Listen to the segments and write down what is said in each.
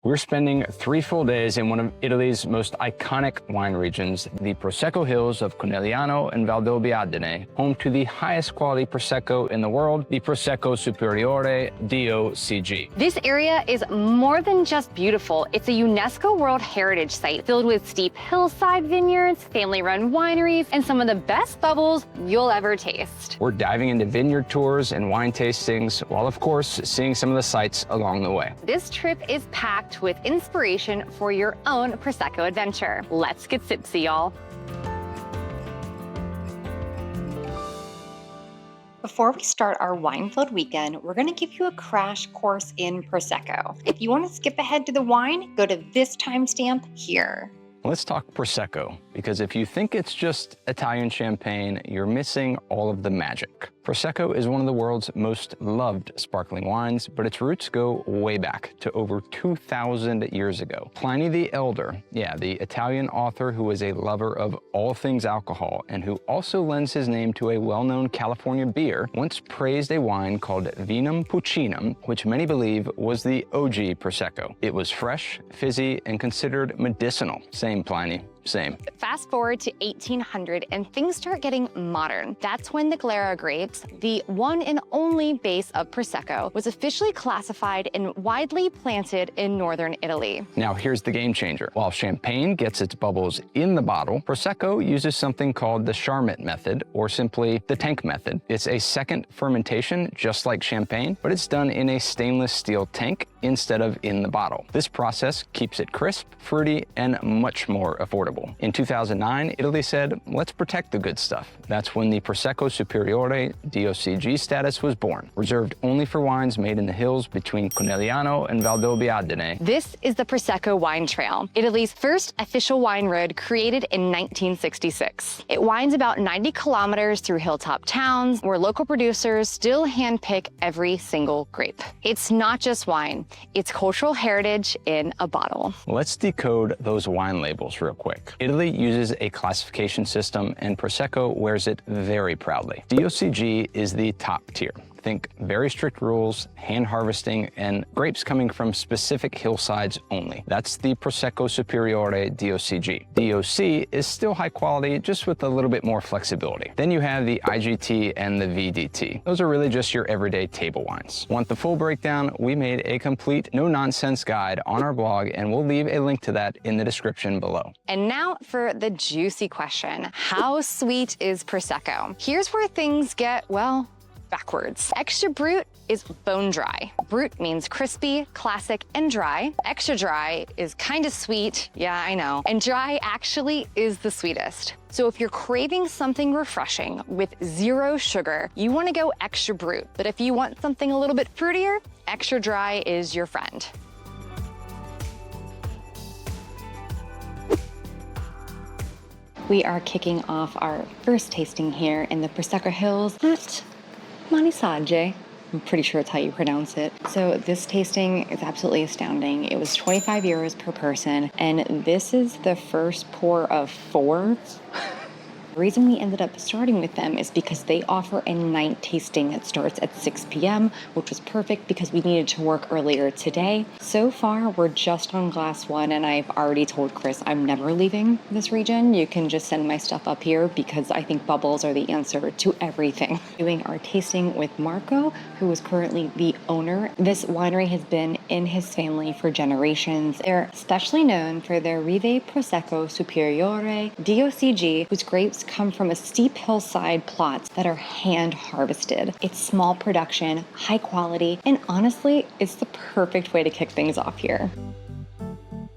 We're spending 3 full days in one of Italy's most iconic wine regions, the Prosecco Hills of Conegliano and Valdobbiadene, home to the highest quality Prosecco in the world, the Prosecco Superiore DOCG. This area is more than just beautiful. It's a UNESCO World Heritage Site filled with steep hillside vineyards, family-run wineries, and some of the best bubbles you'll ever taste. We're diving into vineyard tours and wine tastings, while of course seeing some of the sights along the way. This trip is packed with inspiration for your own Prosecco adventure. Let's get tipsy, y'all. Before we start our wine-filled weekend, we're going to give you a crash course in Prosecco. If you want to skip ahead to the wine, go to this timestamp here. Let's talk Prosecco, because if you think it's just Italian champagne, you're missing all of the magic. Prosecco is one of the world's most loved sparkling wines, but its roots go way back to over 2,000 years ago. Pliny the Elder, the Italian author who was a lover of all things alcohol and who also lends his name to a well-known California beer, once praised a wine called Vinum Pulcinum, which many believe was the OG Prosecco. It was fresh, fizzy, and considered medicinal. Same, Pliny. Same. Fast forward to 1800 and things start getting modern. That's when the Glera grapes, the one and only base of Prosecco, was officially classified and widely planted in northern Italy. Now here's the game changer. While champagne gets its bubbles in the bottle, Prosecco uses something called the Charmet method, or simply the tank method. It's a second fermentation, just like champagne, but it's done in a stainless steel tank instead of in the bottle. This process keeps it crisp, fruity, and much more affordable. In 2009, Italy said, let's protect the good stuff. That's when the Prosecco Superiore DOCG status was born, reserved only for wines made in the hills between Conegliano and Valdobbiadene. This is the Prosecco Wine Trail, Italy's first official wine road created in 1966. It winds about 90 kilometers through hilltop towns where local producers still handpick every single grape. It's not just wine, it's cultural heritage in a bottle. Let's decode those wine labels real quick. Italy uses a classification system, and Prosecco wears it very proudly. DOCG is the top tier. Think very strict rules, hand harvesting, and grapes coming from specific hillsides only. That's the Prosecco Superiore DOCG. DOC is still high quality, just with a little bit more flexibility. Then you have the IGT and the VDT. Those are really just your everyday table wines. Want the full breakdown? We made a complete no-nonsense guide on our blog, and we'll leave a link to that in the description below. And now for the juicy question. How sweet is Prosecco? Here's where things get, well, backwards. Extra brut is bone dry. Brut means crispy, classic, and dry. Extra dry is kind of sweet, yeah, I know. And dry actually is the sweetest. So if you're craving something refreshing with 0 sugar, you want to go extra brut. But if you want something a little bit fruitier, extra dry is your friend. We are kicking off our first tasting here in the Prosecco Hills at Sagge. I'm pretty sure that's how you pronounce it. So this tasting is absolutely astounding. It was 25 euros per person, and this is the first pour of 4. The reason we ended up starting with them is because they offer a night tasting that starts at 6 p.m., which was perfect because we needed to work earlier today. So far, we're just on glass 1, and I've already told Chris I'm never leaving this region. You can just send my stuff up here because I think bubbles are the answer to everything. Doing our tasting with Marco, who is currently the owner. This winery has been in his family for generations. They're especially known for their Rive Prosecco Superiore DOCG, whose grapes come from a steep hillside plots that are hand harvested. It's small production, high quality, and honestly, it's the perfect way to kick things off here.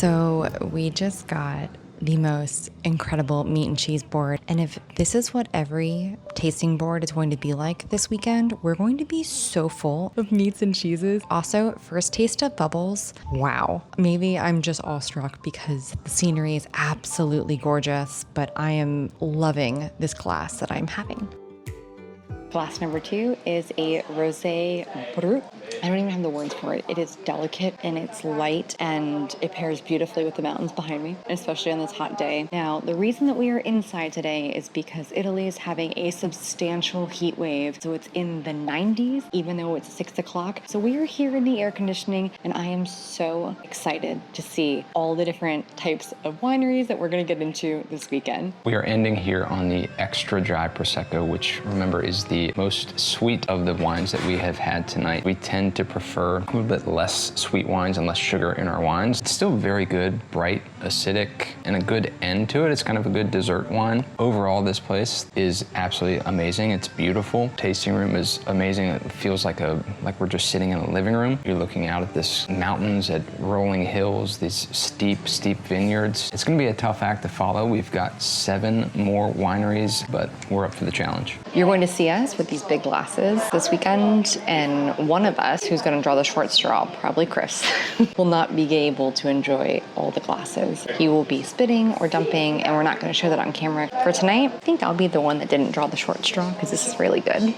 So we just got the most incredible meat and cheese board. And if this is what every tasting board is going to be like this weekend, we're going to be so full of meats and cheeses. Also, first taste of bubbles. Wow. Maybe I'm just awestruck because the scenery is absolutely gorgeous, but I am loving this glass that I'm having. Glass number 2 is a Rosé Brut. I don't even have the words for it. It is delicate and it's light and it pairs beautifully with the mountains behind me, especially on this hot day. Now, the reason that we are inside today is because Italy is having a substantial heat wave. So it's in the 90s, even though it's 6 o'clock. So we are here in the air conditioning and I am so excited to see all the different types of wineries that we're gonna get into this weekend. We are ending here on the extra dry Prosecco, which remember is the most sweet of the wines that we have had tonight. We tend to prefer a little bit less sweet wines and less sugar in our wines. It's still very good, bright, acidic, and a good end to it. It's kind of a good dessert wine. Overall, this place is absolutely amazing. It's beautiful. Tasting room is amazing. It feels like we're just sitting in a living room. You're looking out at this mountains, at rolling hills, these steep vineyards. It's gonna be a tough act to follow. We've got 7 more wineries, but we're up for the challenge. You're going to see us with these big glasses this weekend, and one of us who's going to draw the short straw, probably Chris, will not be able to enjoy all the glasses. He will be spitting or dumping, and we're not going to show that on camera. For tonight, I think I'll be the one that didn't draw the short straw because this is really good.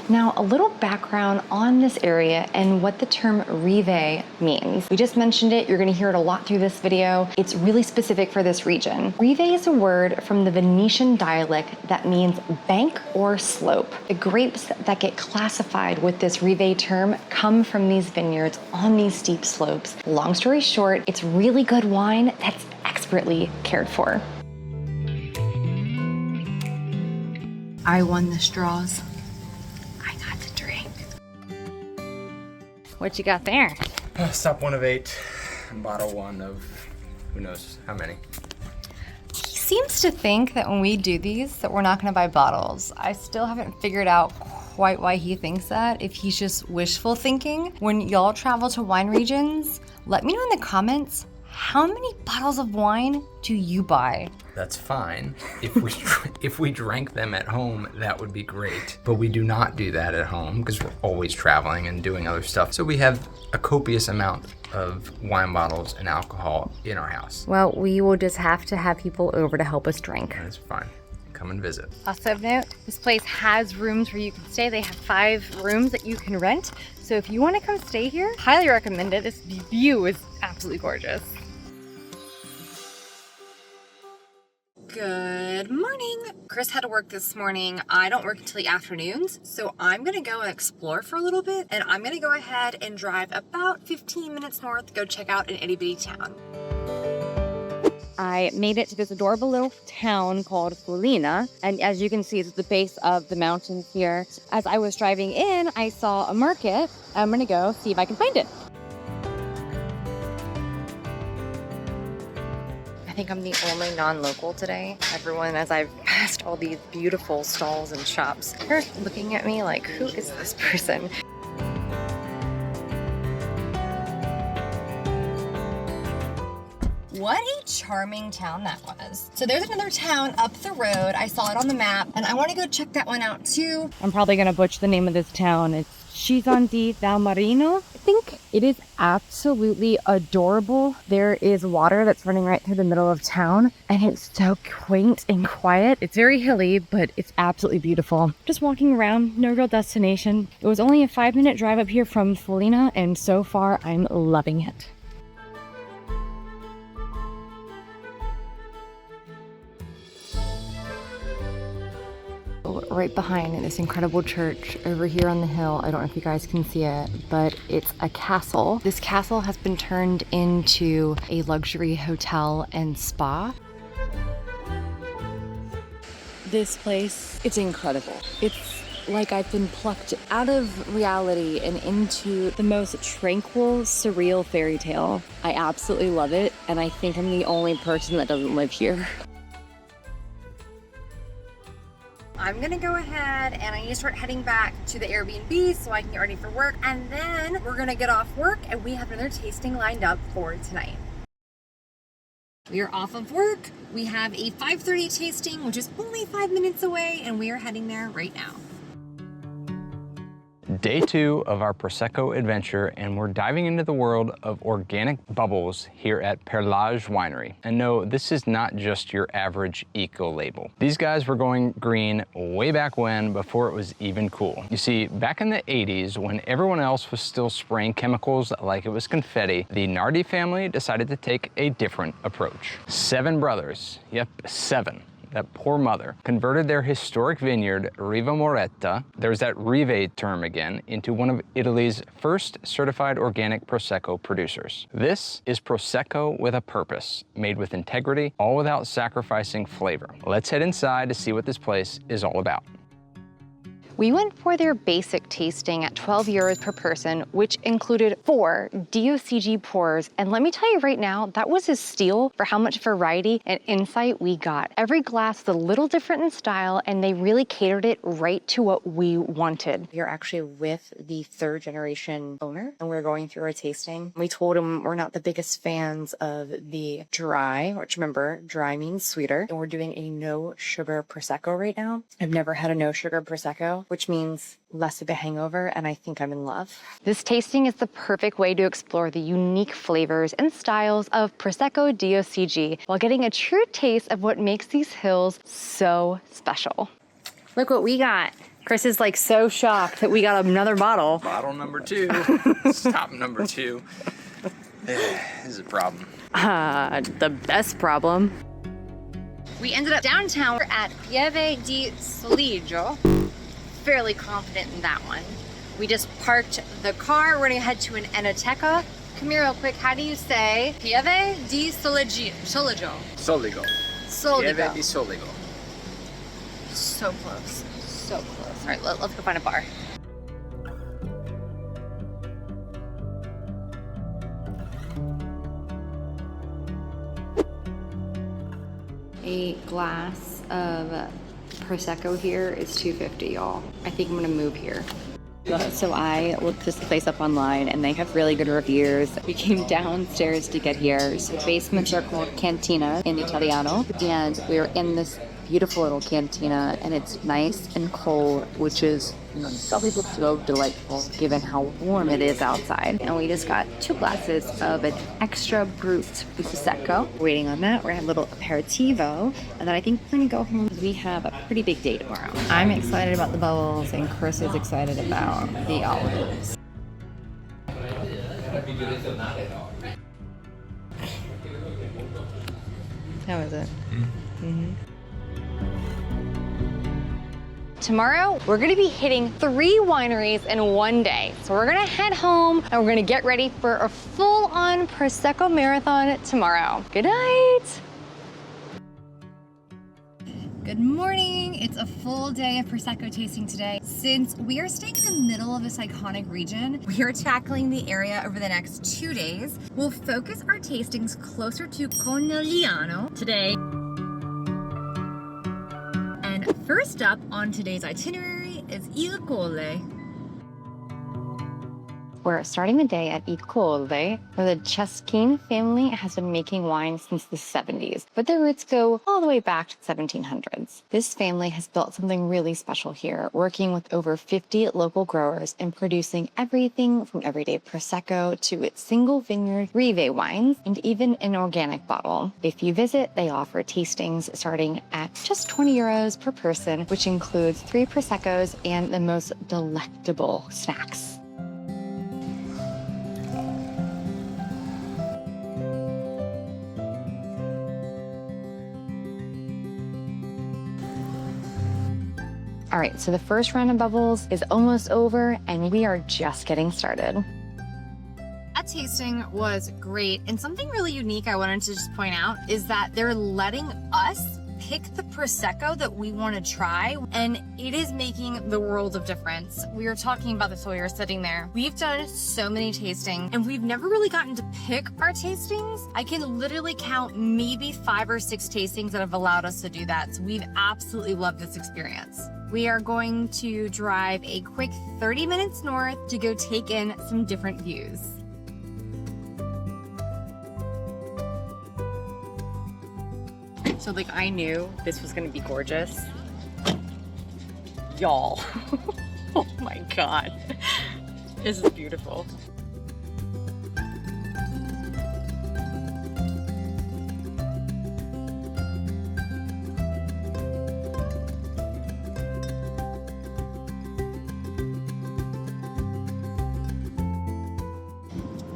Now, a little background on this area and what the term rive means. We just mentioned it, you're gonna hear it a lot through this video. It's really specific for this region. Rive is a word from the Venetian dialect that means bank or slope. The grapes that get classified with this rive term come from these vineyards on these steep slopes. Long story short, it's really good wine that's expertly cared for. I won the straws. What you got there? Stop 1 of 8, bottle 1 of who knows how many. He seems to think that when we do these, that we're not gonna buy bottles. I still haven't figured out quite why he thinks that, if he's just wishful thinking. When y'all travel to wine regions, let me know in the comments, how many bottles of wine do you buy? That's fine. If we drank them at home, that would be great. But we do not do that at home because we're always traveling and doing other stuff. So we have a copious amount of wine bottles and alcohol in our house. Well, we will just have to have people over to help us drink. That's fine. Come and visit. Also of note, this place has rooms where you can stay. They have 5 rooms that you can rent. So if you want to come stay here, highly recommend it. This view is absolutely gorgeous. Good morning. Chris had to work this morning. I don't work until the afternoons, so I'm gonna go and explore for a little bit, and I'm gonna go ahead and drive about 15 minutes north, go check out an itty bitty town. I made it to this adorable little town called Foligno, and as you can see, it's at the base of the mountains here. As I was driving in, I saw a market. I'm gonna go see if I can find it. I think I'm the only non-local today. Everyone, as I've passed all these beautiful stalls and shops, they're looking at me like, who is this person? What a charming town that was. So there's another town up the road. I saw it on the map, and I want to go check that one out too. I'm probably gonna butcher the name of this town. It's Cizan di Dal Marino. I think it is absolutely adorable. There is water that's running right through the middle of town, and it's so quaint and quiet. It's very hilly, but it's absolutely beautiful. Just walking around, no real destination. It was only a 5-minute drive up here from Foligno, and so far I'm loving it. Right behind this incredible church over here on the hill, I don't know if you guys can see it, but it's a castle. This castle has been turned into a luxury hotel and spa. This place, it's incredible. It's like I've been plucked out of reality and into the most tranquil, surreal fairy tale. I absolutely love it, and I think I'm the only person that doesn't live here. I'm gonna go ahead and I need to start heading back to the Airbnb so I can get ready for work, and then we're gonna get off work and we have another tasting lined up for tonight. We are off of work. We have a 5:30 tasting, which is only 5 minutes away, and we are heading there right now. Day 2 of our Prosecco adventure, and we're diving into the world of organic bubbles here at Perlage Winery. And no, this is not just your average eco label. These guys were going green way back when, before it was even cool. You see, back in the 80s, when everyone else was still spraying chemicals like it was confetti, the Nardi family decided to take a different approach. 7 brothers, yep, 7. That poor mother, converted their historic vineyard, Riva Moretta, there's that Rive term again, into one of Italy's first certified organic Prosecco producers. This is Prosecco with a purpose, made with integrity, all without sacrificing flavor. Let's head inside to see what this place is all about. We went for their basic tasting at 12 euros per person, which included 4 DOCG pours. And let me tell you right now, that was a steal for how much variety and insight we got. Every glass was a little different in style, and they really catered it right to what we wanted. We're actually with the 3rd generation owner, and we're going through our tasting. We told him we're not the biggest fans of the dry, which remember, dry means sweeter. And we're doing a no sugar Prosecco right now. I've never had a no sugar Prosecco, which means less of a hangover, and I think I'm in love. This tasting is the perfect way to explore the unique flavors and styles of Prosecco DOCG while getting a true taste of what makes these hills so special. Look what we got. Chris is like so shocked that we got another bottle. Bottle number 2, stop number 2. This is a problem. The best problem. We ended up downtown at Pieve di Soligo. Fairly confident in that one. We just parked the car. We're gonna head to an Enoteca. Come here real quick. How do you say Pieve di Soligo? Soligo. Soligo. Pieve di Soligo. So close. So close. All right, let's go find a bar. A glass of Prosecco here is $2.50, y'all. I think I'm gonna move here. So I looked this place up online, and they have really good reviews. We came downstairs to get here. So basements are called cantina in Italiano, and we were in this beautiful little cantina, and it's nice and cold, which is so delightful given how warm it is outside. And we just got 2 glasses of an extra brut Prosecco. Waiting on that, we're gonna have a little aperitivo, and then I think we're gonna go home because we have a pretty big day tomorrow. I'm excited about the bubbles, and Chris is excited about the olives. How is it? Mm-hmm. Tomorrow, we're gonna be hitting 3 wineries in one day. So we're gonna head home and we're gonna get ready for a full-on Prosecco marathon tomorrow. Good night. Good morning. It's a full day of Prosecco tasting today. Since we are staying in the middle of this iconic region, we are tackling the area over the next 2 days. We'll focus our tastings closer to Conegliano today. And first up on today's itinerary is Il Colle. We're starting the day at Il Colle, where the Ceschini family has been making wine since the 70s, but their roots go all the way back to the 1700s. This family has built something really special here, working with over 50 local growers and producing everything from everyday Prosecco to its single vineyard Rive wines, and even an organic bottle. If you visit, they offer tastings starting at just 20 euros per person, which includes 3 Proseccos and the most delectable snacks. All right, so the first round of bubbles is almost over, and we are just getting started. That tasting was great, and something really unique I wanted to just point out is that they're letting us pick the Prosecco that we want to try, and it is making the world of difference. We were talking about this while we were sitting there. We've done so many tastings, and we've never really gotten to pick our tastings. I can literally count maybe 5 or 6 tastings that have allowed us to do that, so we've absolutely loved this experience. We are going to drive a quick 30 minutes north to go take in some different views. So like I knew this was gonna be gorgeous. Y'all. Oh my God. This is beautiful.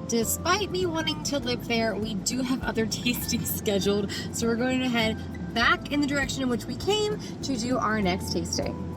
Despite me wanting to live there, we do have other tastings scheduled, so we're going to head back in the direction in which we came to do our next tasting.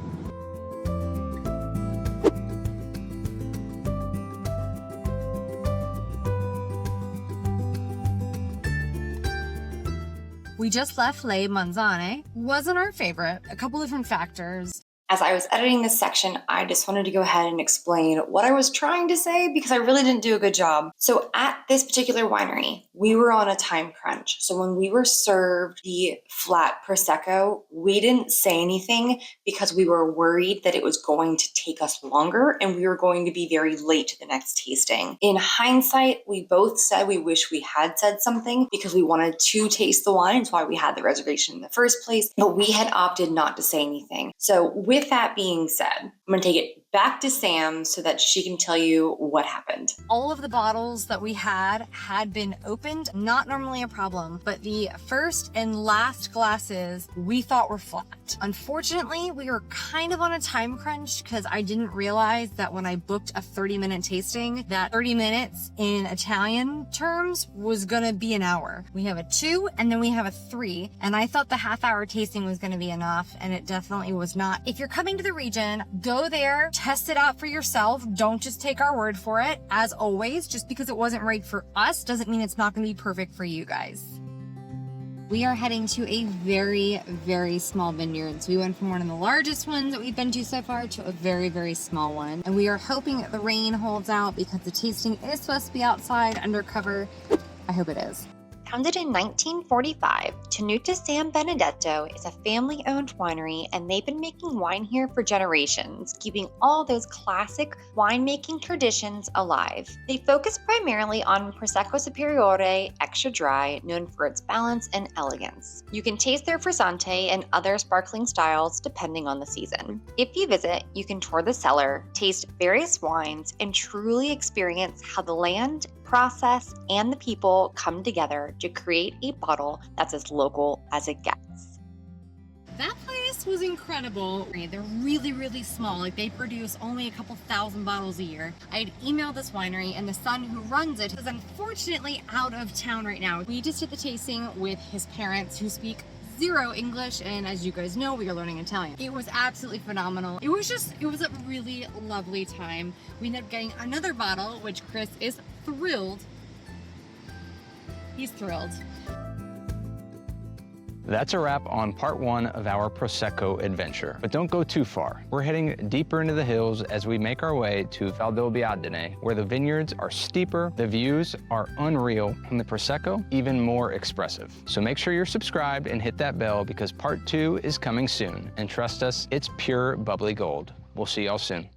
We just left Le Manzane. Wasn't our favorite. A couple different factors. As I was editing this section, I just wanted to go ahead and explain what I was trying to say because I really didn't do a good job. So at this particular winery, we were on a time crunch. So when we were served the flat Prosecco, we didn't say anything because we were worried that it was going to take us longer and we were going to be very late to the next tasting. In hindsight, we both said we wish we had said something because we wanted to taste the wine. It's why we had the reservation in the first place, but we had opted not to say anything. So with that being said, I'm going to take it back to Sam so that she can tell you what happened. All of the bottles that we had been opened, not normally a problem, but the first and last glasses we thought were flat. Unfortunately, we were kind of on a time crunch because I didn't realize that when I booked a 30-minute tasting, that 30 minutes in Italian terms was gonna be an hour. We have a 2 and then we have a 3, and I thought the half-hour tasting was gonna be enough, and it definitely was not. If you're coming to the region, go there, test it out for yourself. Don't just take our word for it. As always, just because it wasn't right for us doesn't mean it's not going to be perfect for you guys. We are heading to a very, very small vineyard. So we went from one of the largest ones that we've been to so far to a very, very small one. And we are hoping that the rain holds out because the tasting is supposed to be outside undercover. I hope it is. Founded in 1945, Tenuta San Benedetto is a family-owned winery, and they've been making wine here for generations, keeping all those classic winemaking traditions alive. They focus primarily on Prosecco Superiore Extra Dry, known for its balance and elegance. You can taste their Frizzante and other sparkling styles depending on the season. If you visit, you can tour the cellar, taste various wines, and truly experience how the land, process, and the people come together to create a bottle that's as local as it gets. That place was incredible. They're really, really small. Like, they produce only a couple thousand bottles a year. I had emailed this winery, and the son who runs it is unfortunately out of town right now. We just did the tasting with his parents, who speak zero English, and as you guys know, we are learning Italian. It was absolutely phenomenal. It was a really lovely time. We ended up getting another bottle, which Chris is thrilled. He's thrilled. That's a wrap on part 1 of our Prosecco adventure. But don't go too far. We're heading deeper into the hills as we make our way to Valdobbiadene, where the vineyards are steeper, the views are unreal, and the Prosecco even more expressive. So make sure you're subscribed and hit that bell because part 2 is coming soon. And trust us, it's pure bubbly gold. We'll see y'all soon.